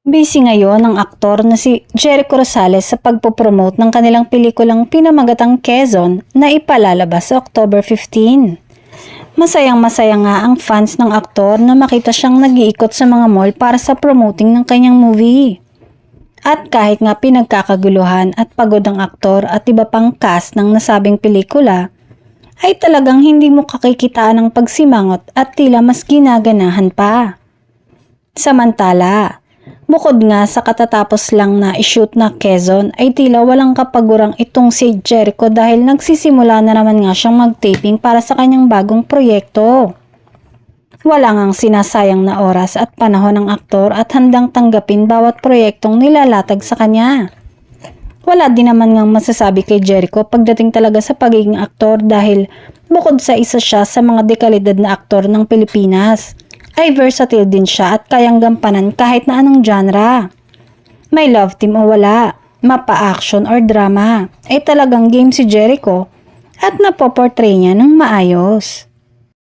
Busy ngayon ang aktor na si Jericho Rosales sa pagpopromote ng kanilang pelikulang Pinamagatang Quezon na ipalalabas sa October 15. Masayang-masaya nga ang fans ng aktor na makita siyang nag-iikot sa mga mall para sa promoting ng kanyang movie. At kahit nga pinagkakaguluhan at pagod ang aktor at iba pang cast ng nasabing pelikula, ay talagang hindi mo kakikitaan ng pagsimangot at tila mas ginaganahan pa. Samantala, bukod nga sa katatapos lang na i-shoot na Quezon ay tila walang kapagurang itong si Jericho dahil nagsisimula na naman nga siyang mag-taping para sa kanyang bagong proyekto. Wala ngang sinasayang na oras at panahon ng aktor at handang tanggapin bawat proyektong nilalatag sa kanya. Wala din naman ngang masasabi kay Jericho pagdating talaga sa pagiging aktor dahil bukod sa isa siya sa mga dekalidad na aktor ng Pilipinas, ay versatile din siya at kayang gampanan kahit na anong genre. May love team o wala, mapa-action or drama, ay talagang game si Jericho at napoportray niya ng maayos.